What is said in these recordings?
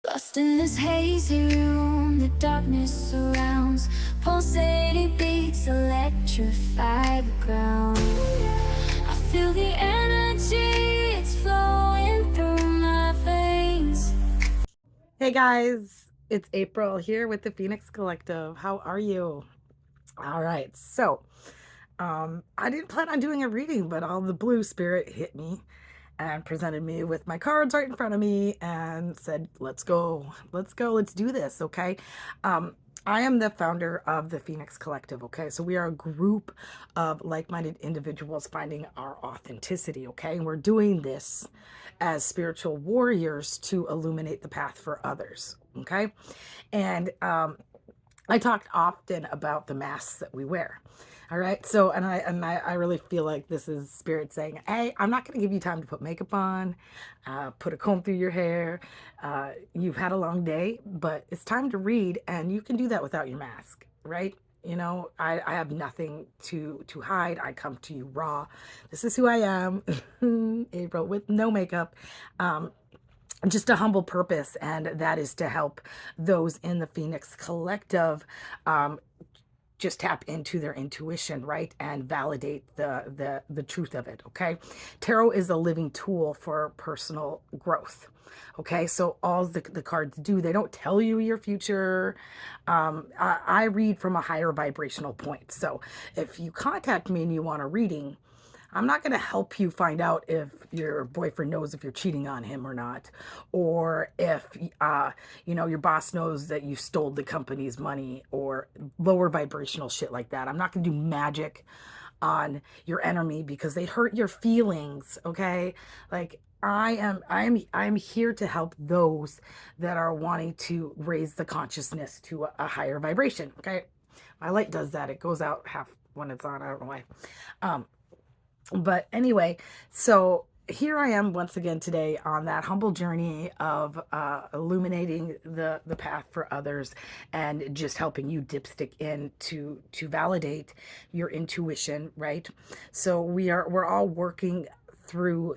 Lost in this hazy room, the darkness surrounds. Pulsating beats electrify the ground. I feel the energy, it's flowing through my veins. Hey guys, it's April here with the Phoenix Collective. How are you? All right, so I didn't plan on doing a reading, but all the blue spirit hit me and presented me with my cards right in front of me and said, let's go, let's do this, okay? I am the founder of the Phoenix Collective, okay? So we are a group of like-minded individuals finding our authenticity, okay? And we're doing this as spiritual warriors to illuminate the path for others, okay? And I talked often about the masks that we wear. All right. So, I really feel like this is spirit saying, hey, I'm not going to give you time to put makeup on, put a comb through your hair. You've had a long day, but it's time to read, and you can do that without your mask, right? You know, I have nothing to hide. I come to you raw. This is who I am, April, with no makeup. Just a humble purpose, and that is to help those in the Phoenix Collective just tap into their intuition, right, and validate the truth of it. Okay, tarot is a living tool for personal growth. Okay, so all the cards do, they don't tell you your future. I read from a higher vibrational point. So if you contact me and you want a reading, I'm not going to help you find out if your boyfriend knows if you're cheating on him or not, or if, your boss knows that you stole the company's money, or lower vibrational shit like that. I'm not going to do magic on your enemy because they hurt your feelings. Okay. Like I'm here to help those that are wanting to raise the consciousness to a higher vibration. Okay. My light does that. It goes out half when it's on. I don't know why. But anyway, so here I am once again today on that humble journey of illuminating the path for others and just helping you dipstick in to validate your intuition, right? So we're all working through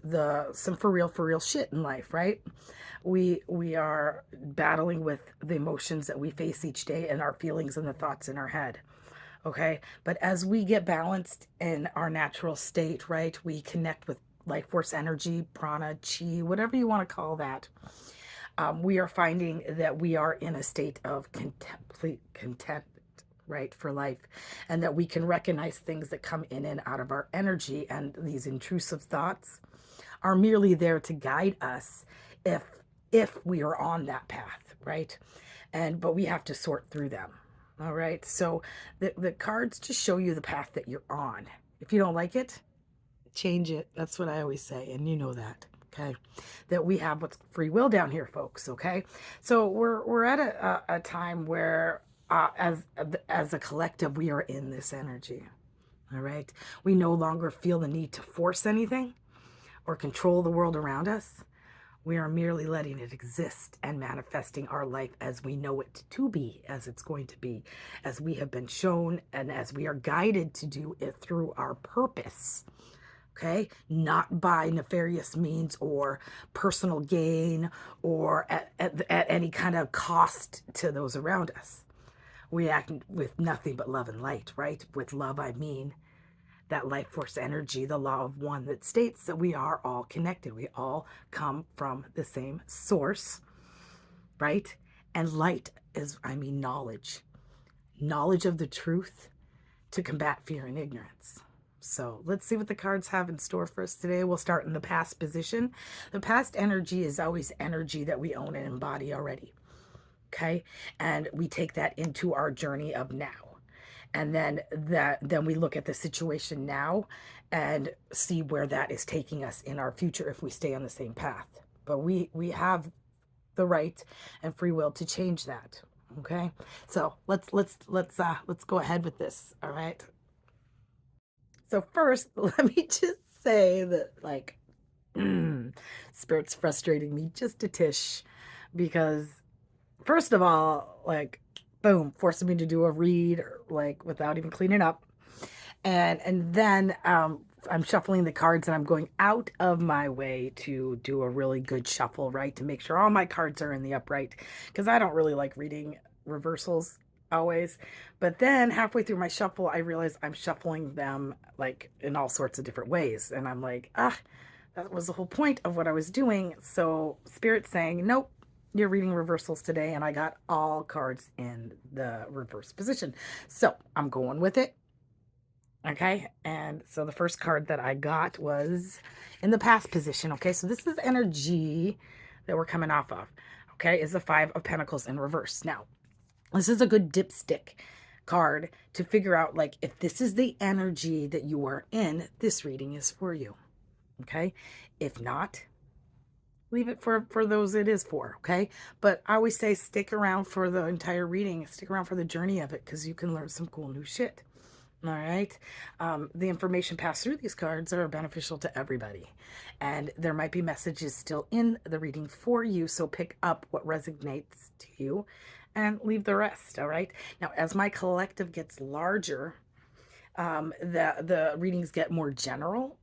some for real shit in life, right? We are battling with the emotions that we face each day and our feelings and the thoughts in our head. Okay. But as we get balanced in our natural state, right, we connect with life force energy, prana, chi, whatever you want to call that. We are finding that we are in a state of complete content, right, for life, and that we can recognize things that come in and out of our energy. And these intrusive thoughts are merely there to guide us if we are on that path, right? But we have to sort through them. All right. So the cards just show you the path that you're on. If you don't like it, change it. That's what I always say. And you know that. Okay. That we have what's free will down here, folks. Okay. So we're at a time where as a collective, we are in this energy. All right. We no longer feel the need to force anything or control the world around us. We are merely letting it exist and manifesting our life as we know it to be, as it's going to be, as we have been shown, and as we are guided to do it through our purpose. Okay? Not by nefarious means or personal gain or at any kind of cost to those around us. We act with nothing but love and light, right? With love, I mean that life force energy, the law of one that states that we are all connected. We all come from the same source, right? And light is, I mean, knowledge of the truth to combat fear and ignorance. So let's see what the cards have in store for us today. We'll start in the past position. The past energy is always energy that we own and embody already. Okay. And we take that into our journey of now. And then we look at the situation now and see where that is taking us in our future if we stay on the same path. But we have the right and free will to change that. Okay, so let's go ahead with this. All right. So first, let me just say that, like, spirit's frustrating me just a tish, because first of all, like, boom, forcing me to do a read, like, without even cleaning up. And then I'm shuffling the cards and I'm going out of my way to do a really good shuffle, right? To make sure all my cards are in the upright, because I don't really like reading reversals always. But then halfway through my shuffle, I realize I'm shuffling them like in all sorts of different ways. And I'm like, that was the whole point of what I was doing. So Spirit's saying, nope, you're reading reversals today. And I got all cards in the reverse position. So I'm going with it. Okay, and so the first card that I got was in the past position. Okay, so this is energy that we're coming off of. Okay, is the Five of Pentacles in reverse. Now, this is a good dipstick card to figure out, like, if this is the energy that you are in, this reading is for you. Okay, if not, leave it for those it is for. Okay, but I always say stick around for the entire reading, stick around for the journey of it, because you can learn some cool new shit. All right. The information passed through these cards are beneficial to everybody. And there might be messages still in the reading for you. So pick up what resonates to you and leave the rest. All right. Now, as my collective gets larger, the readings get more general.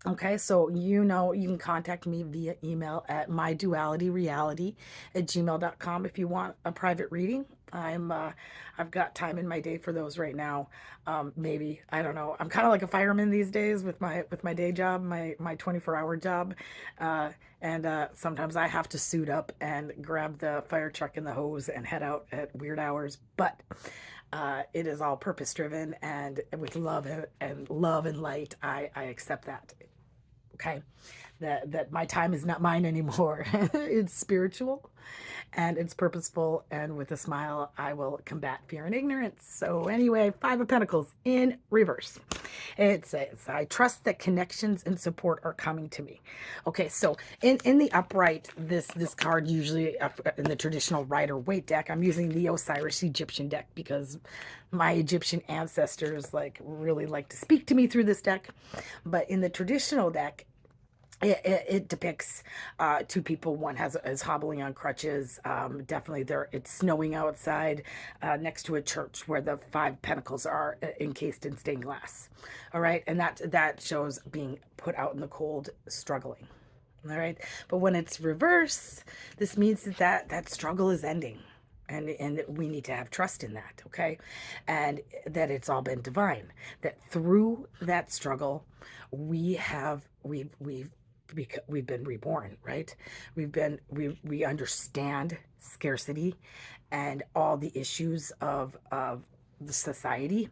Okay, so you can contact me via email at mydualityreality@gmail.com if you want a private reading. I've got time in my day for those right now. Maybe, I don't know. I'm kind of like a fireman these days with my day job, my 24-hour job. And sometimes I have to suit up and grab the fire truck and the hose and head out at weird hours. But it is all purpose driven, and with love and light, I accept that. Okay, that my time is not mine anymore. It's spiritual and it's purposeful, and with a smile I will combat fear and ignorance. So anyway, Five of Pentacles in reverse. It says, I trust that connections and support are coming to me. Okay, so in the upright, this card usually in the traditional Rider-Waite deck, I'm using the Osiris Egyptian deck because my Egyptian ancestors really like to speak to me through this deck. But in the traditional deck, it depicts two people. One is hobbling on crutches. Definitely it's snowing outside next to a church where the Five Pentacles are encased in stained glass. All right. And that shows being put out in the cold, struggling. All right. But when it's reverse, this means that struggle is ending. And we need to have trust in that, okay? And that it's all been divine. That through that struggle, we've been reborn, right? We understand scarcity and all the issues of the society,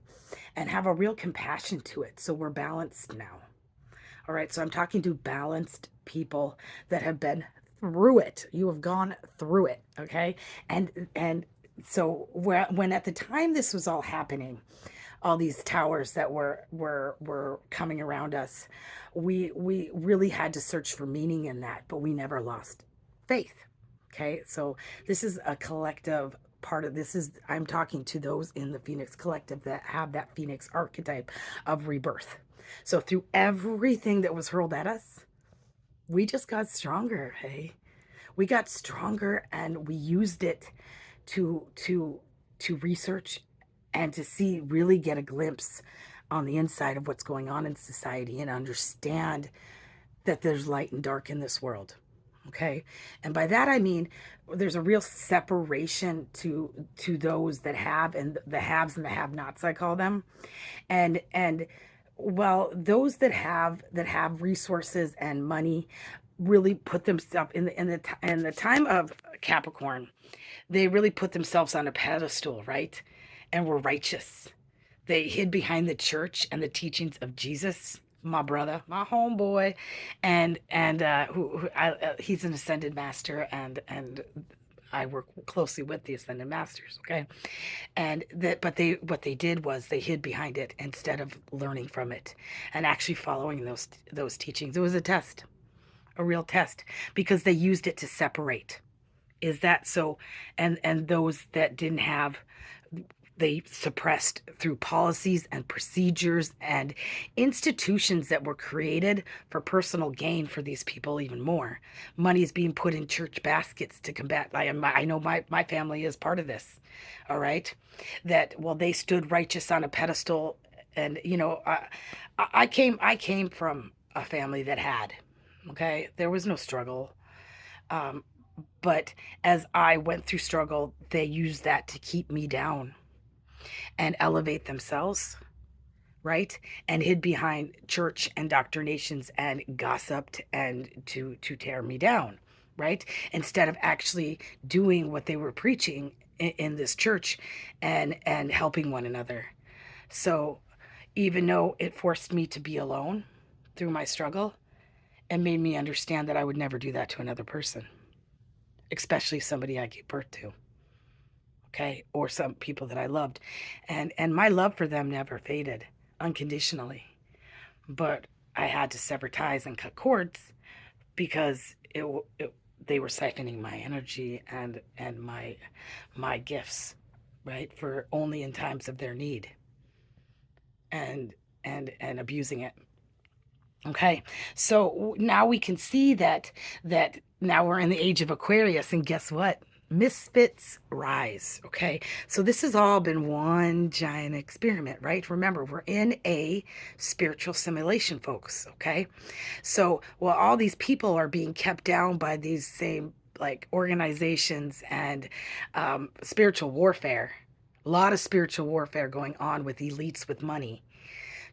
and have a real compassion to it. So we're balanced now. All right, so I'm talking to balanced people that have been through it. You have gone through it, okay? And so when at the time this was all happening, all these towers that were coming around us, we really had to search for meaning in that, but we never lost faith. Okay, so this is a collective part of this. I'm talking to those in the Phoenix collective that have that Phoenix archetype of rebirth. So through everything that was hurled at us, we just got stronger. Hey, we got stronger, and we used it to research and to really get a glimpse on the inside of what's going on in society, and understand that there's light and dark in this world. Okay, and by that I mean there's a real separation to those that have, and the haves and the have-nots, I call them. And well, those that have resources and money really put themselves in the time of Capricorn. They really put themselves on a pedestal, right? And were righteous. They hid behind the church and the teachings of Jesus, my brother, my homeboy, and he's an ascended master, and I work closely with the ascended masters. Okay, but what they did was they hid behind it instead of learning from it and actually following those teachings. It was a test, a real test, because they used it to separate. Is that so? And those that didn't have, they suppressed through policies and procedures and institutions that were created for personal gain for these people. Even more money is being put in church baskets to combat. I know my family is part of this. All right, that, well, they stood righteous on a pedestal And you know, I came from a family that had, okay, there was no struggle. Um, but as I went through struggle, they used that to keep me down and elevate themselves, right? And hid behind church indoctrinations and gossiped and to tear me down, right? Instead of actually doing what they were preaching in this church and helping one another. So even though it forced me to be alone through my struggle, it made me understand that I would never do that to another person, especially somebody I gave birth to, okay, or some people that I loved. And my love for them never faded unconditionally. But I had to sever ties and cut cords because they were siphoning my energy and my gifts, right, for only in times of their need, and and abusing it. Okay, so now we can see that now we're in the age of Aquarius, and guess what? Misfits rise. Okay, so this has all been one giant experiment, right? Remember, we're in a spiritual simulation, folks. Okay, so while all these people are being kept down by these same like organizations and spiritual warfare, a lot of spiritual warfare going on with elites with money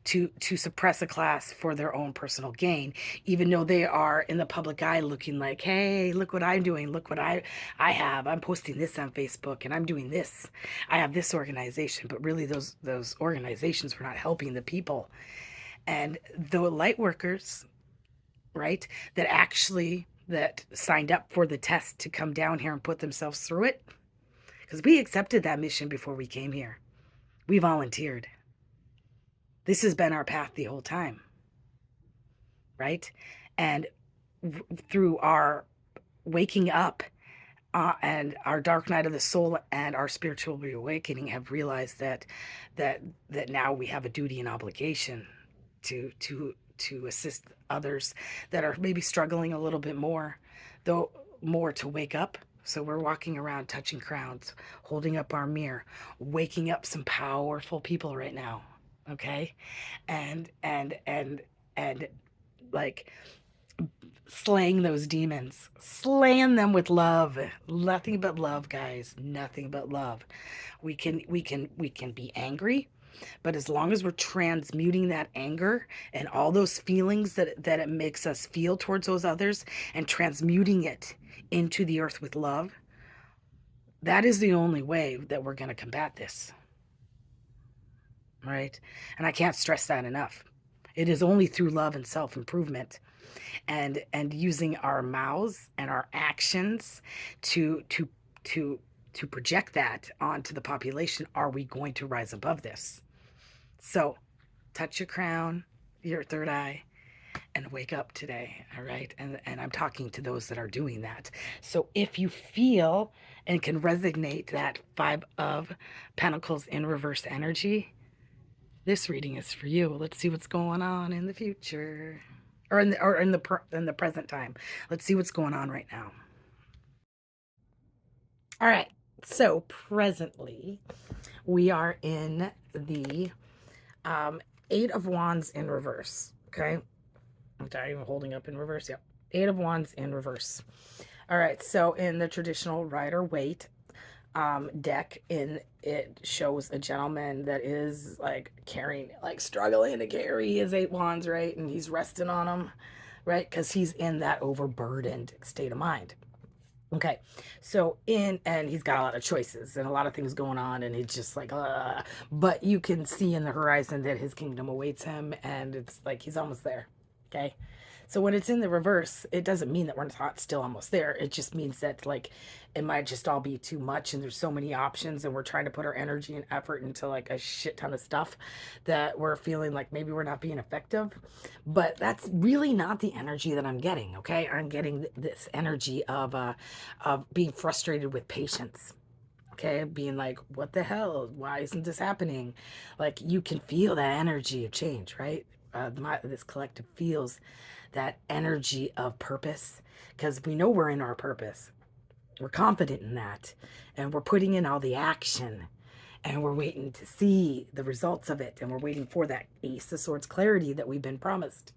to suppress a class for their own personal gain, even though they are in the public eye looking like, hey, look what I'm doing, look what I have, I'm posting this on Facebook and I'm doing this, I have this organization. But really those organizations were not helping the people. And the light workers, right, that signed up for the test to come down here and put themselves through it, because we accepted that mission before we came here, we volunteered. This has been our path the whole time, right? And through our waking up and our dark night of the soul and our spiritual reawakening, have realized that that now we have a duty and obligation to assist others that are maybe struggling a little bit more, though, more to wake up. So we're walking around touching crowns, holding up our mirror, waking up some powerful people right now, okay? And like slaying those demons, slaying them with love. Nothing but love, guys. Nothing but love. We can be angry, but as long as we're transmuting that anger and all those feelings that it makes us feel towards those others, and transmuting it into the earth with love, that is the only way that we're going to combat this, right? And I can't stress that enough. It is only through love and self-improvement and using our mouths and our actions to to to to project that onto the population are we going to rise above this. So touch your crown, your third eye, and wake up today. All right, and I'm talking to those that are doing that. So if you feel and can resonate that Five of Pentacles in reverse energy, this reading is for you. Let's see what's going on in the future, or in the present time. Let's see what's going on right now. All right. So presently, we are in the Eight of Wands in reverse. Okay. I'm even holding up in reverse. Yep. Eight of Wands in reverse. All right. So in the traditional Rider Waite deck, in it shows a gentleman that is like carrying, like struggling to carry his eight wands, right? And he's resting on them, right? Because he's in that overburdened state of mind. Okay, so and he's got a lot of choices and a lot of things going on, and he's just like, but you can see in the horizon that his kingdom awaits him, and it's like he's almost there. Okay, so when it's in the reverse, it doesn't mean that we're not still almost there. It just means that like it might just all be too much, and there's so many options, and we're trying to put our energy and effort into like a shit ton of stuff that we're feeling like maybe we're not being effective. But that's really not the energy that I'm getting. Okay, I'm getting this energy of being frustrated with patience. Okay, being like, what the hell? Why isn't this happening? Like, you can feel that energy of change, right? This collective feels that energy of purpose, because we know we're in our purpose. We're confident in that, and we're putting in all the action. and we're waiting to see the results of it, and we're waiting for that Ace of Swords clarity that we've been promised,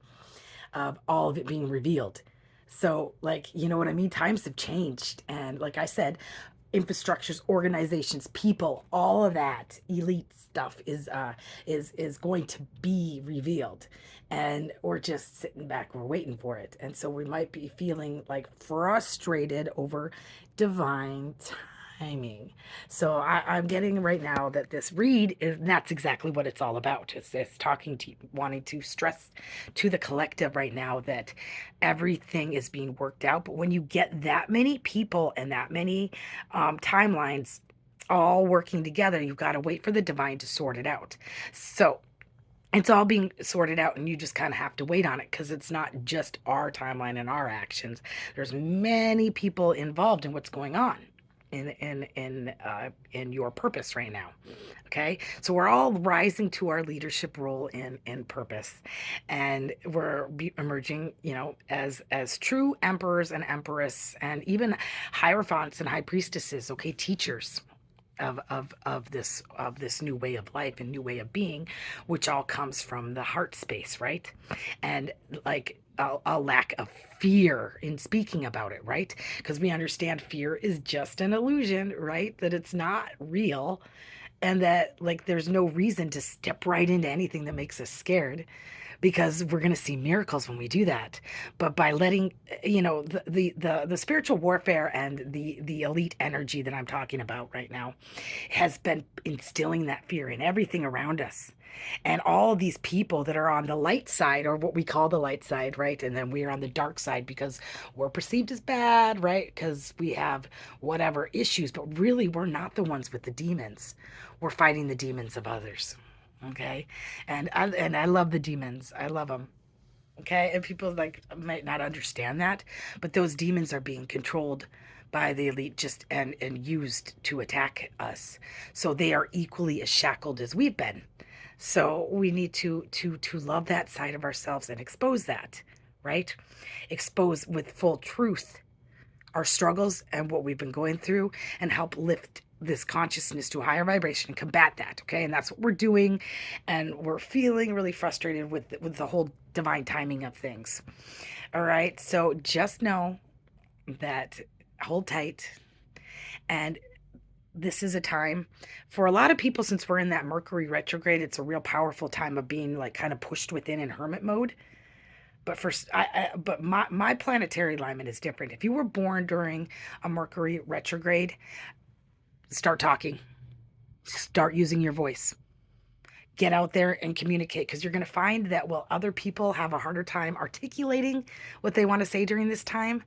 of all of it being revealed. So, like, you know what I mean? Times have changed. And like I said, infrastructures, organizations, people, all of that elite stuff is going to be revealed. And we're just sitting back, we're waiting for it. And so we might be feeling like frustrated over divine timing. So I'm getting right now that this read is, and that's exactly what it's all about. It's talking to you, wanting to stress to the collective right now that everything is being worked out. But when you get that many people and that many timelines all working together, you've got to wait for the divine to sort it out. So it's all being sorted out, and you just kind of have to wait on it, because it's not just our timeline and our actions. There's many people involved in what's going on in your purpose right now. Okay, so we're all rising to our leadership role in purpose, and we're emerging, you know, as true emperors and empress, and even hierophants and high priestesses. Okay, teachers of this new way of life and new way of being, which all comes from the heart space, right? And like a lack of fear in speaking about it, right? Because we understand fear is just an illusion, right? That it's not real, and that like there's no reason to step right into anything that makes us scared, because we're going to see miracles when we do that. But by letting, you know, the spiritual warfare and the elite energy that I'm talking about right now has been instilling that fear in everything around us. And all these people that are on the light side, or what we call the light side, right? And then we are on the dark side because we're perceived as bad, right? Because we have whatever issues, but really we're not the ones with the demons. We're fighting the demons of others. Okay. And I love the demons. I love them. Okay. And people like might not understand that, but those demons are being controlled by the elite, just and used to attack us. So they are equally as shackled as we've been. So we need to love that side of ourselves and expose that, right? Expose with full truth our struggles and what we've been going through, and help lift this consciousness to a higher vibration and combat that. Okay, and that's what we're doing. And we're feeling really frustrated with the whole divine timing of things. All right, so just know that, hold tight. And this is a time for a lot of people, since we're in that Mercury retrograde, it's a real powerful time of being like kind of pushed within in hermit mode. But but my planetary alignment is different. If you were born during a Mercury retrograde, start talking, start using your voice, get out there and communicate, because you're going to find that while other people have a harder time articulating what they want to say during this time,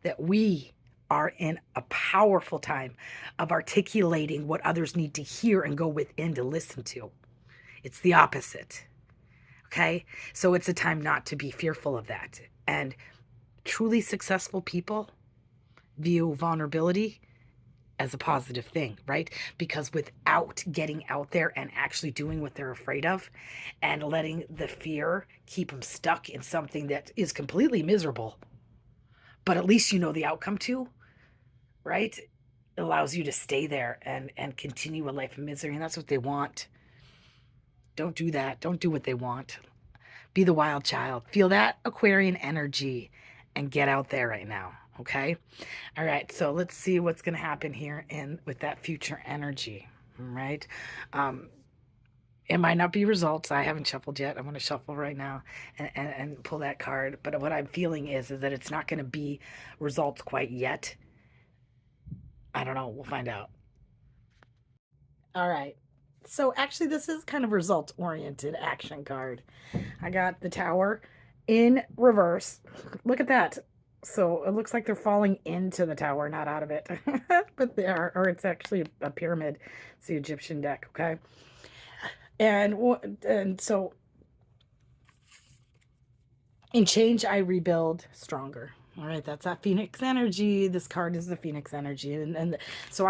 that we are in a powerful time of articulating what others need to hear and go within to listen to. It's the opposite. Okay, so it's a time not to be fearful of that. And truly successful people view vulnerability as a positive thing, right? Because without getting out there and actually doing what they're afraid of, and letting the fear keep them stuck in something that is completely miserable, but at least you know the outcome to, right? It allows you to stay there and continue a life of misery. And that's what they want. Don't do that. Don't do what they want. Be the wild child. Feel that Aquarian energy and get out there right now. Okay. All right. So let's see what's going to happen here with that future energy. All right. Um, it might not be results. I haven't shuffled yet. I'm going to shuffle right now and pull that card. But what I'm feeling is that it's not going to be results quite yet. I don't know. We'll find out. All right. So actually, this is kind of results oriented action card. I got the Tower in reverse. Look at that. So it looks like they're falling into the tower, not out of it. But they are, or it's actually a pyramid. It's the Egyptian deck, okay? And so in change, I rebuild stronger. All right, that's that Phoenix energy. This card is the Phoenix energy. And so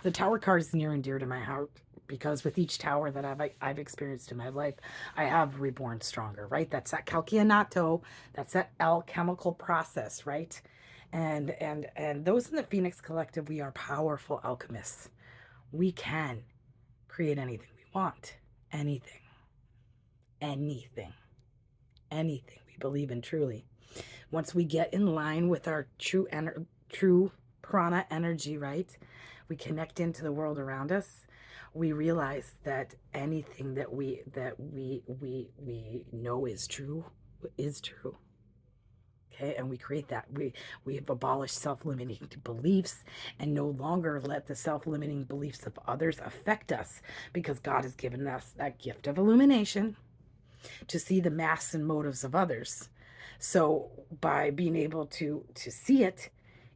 the Tower card is near and dear to my heart, because with each tower that I've experienced in my life, I have reborn stronger, right? That's that calcianato, that's that alchemical process, right? And those in the Phoenix Collective, we are powerful alchemists. We can create anything we want. Anything, anything, anything we believe in truly. Once we get in line with our true prana energy, right? We connect into the world around us. We realize that anything that we know is true is true. Okay, and we create that. We have abolished self-limiting beliefs and no longer let the self-limiting beliefs of others affect us, because God has given us that gift of illumination to see the masks and motives of others. So by being able to see it,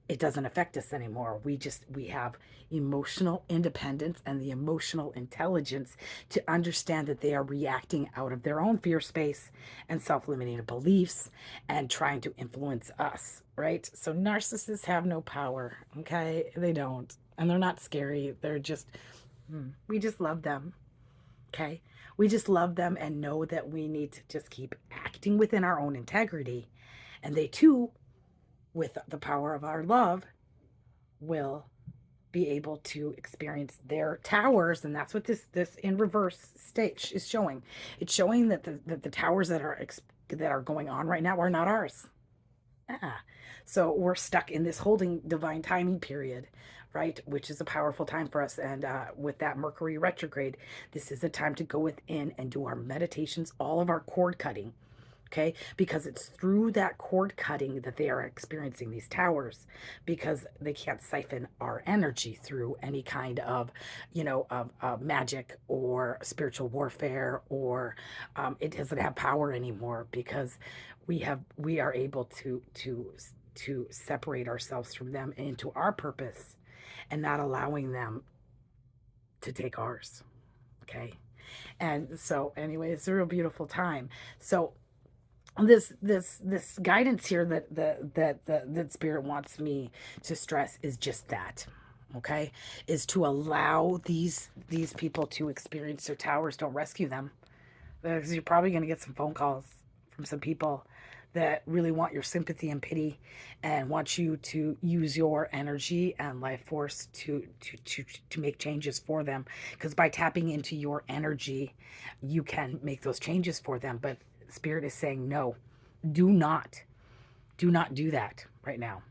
it doesn't affect us anymore. We have emotional independence and the emotional intelligence to understand that they are reacting out of their own fear space and self-limiting beliefs and trying to influence us, right? So narcissists have no power, okay? They don't. And they're not scary. They're just, we just love them, okay? We just love them and know that we need to just keep acting within our own integrity. And they too, with the power of our love, will be able to experience their towers. And that's what this in reverse state is showing. It's showing that the towers that are going on right now are not ours. So we're stuck in this holding divine timing period, right? Which is a powerful time for us. And with that Mercury retrograde, this is a time to go within and do our meditations, all of our cord cutting. Okay, because it's through that cord cutting that they are experiencing these towers, because they can't siphon our energy through any kind of, of magic or spiritual warfare, or it doesn't have power anymore, because we are able to separate ourselves from them into our purpose and not allowing them to take ours. Okay, and so anyway, it's a real beautiful time. So this guidance here that spirit wants me to stress is just that, okay, is to allow these people to experience their towers. Don't rescue them, because you're probably going to get some phone calls from some people that really want your sympathy and pity and want you to use your energy and life force to make changes for them, because by tapping into your energy you can make those changes for them. But spirit is saying no, do not do that right now.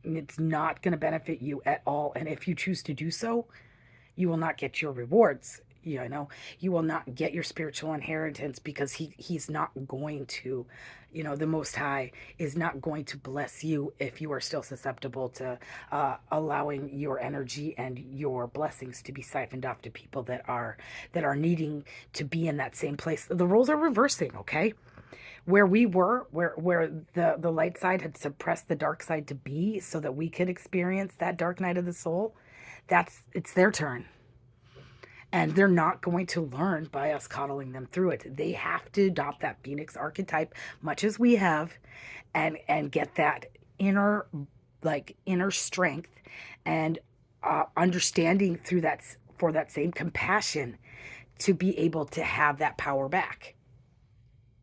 It's not going to benefit you at all, and if you choose to do so, you will not get your rewards. You will not get your spiritual inheritance, because he's not going to, the Most High is not going to bless you if you are still susceptible to allowing your energy and your blessings to be siphoned off to people that are needing to be in that same place. The roles are reversing, okay? Where we were, where the light side had suppressed the dark side to be so that we could experience that dark night of the soul, it's their turn. And they're not going to learn by us coddling them through it. They have to adopt that Phoenix archetype, much as we have, and get that inner strength and understanding through that, for that same compassion, to be able to have that power back.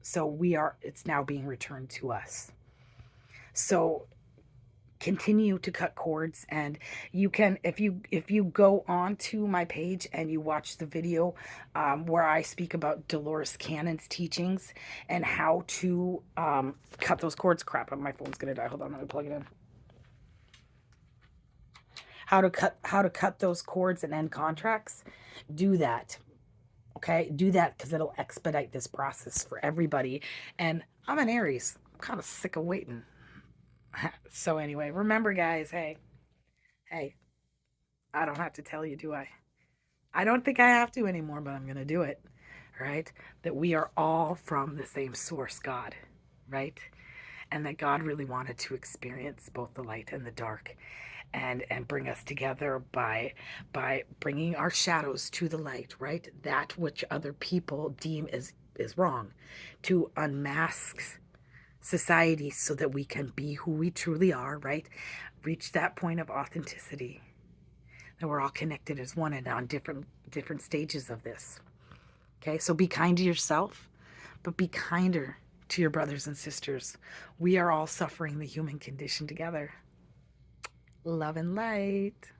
So it's now being returned to us. So continue to cut cords, and you can, if you go on to my page and you watch the video where I speak about Dolores Cannon's teachings and how to cut those cords. Crap, my phone's gonna die. Hold on, let me plug it in. How to cut those cords and end contracts. Do that. Okay, do that, because it'll expedite this process for everybody. And I'm an Aries. I'm kind of sick of waiting. So anyway, remember, guys, hey, I don't have to tell you, do I? I don't think I have to anymore, but I'm going to do it, right? That we are all from the same source, God, right? And that God really wanted to experience both the light and the dark, and bring us together by bringing our shadows to the light, right? That which other people deem is wrong, to unmask society so that we can be who we truly are, right? Reach that point of authenticity, that we're all connected as one and on different stages of this. Okay, so be kind to yourself, but be kinder to your brothers and sisters. We are all suffering the human condition together. Love and light.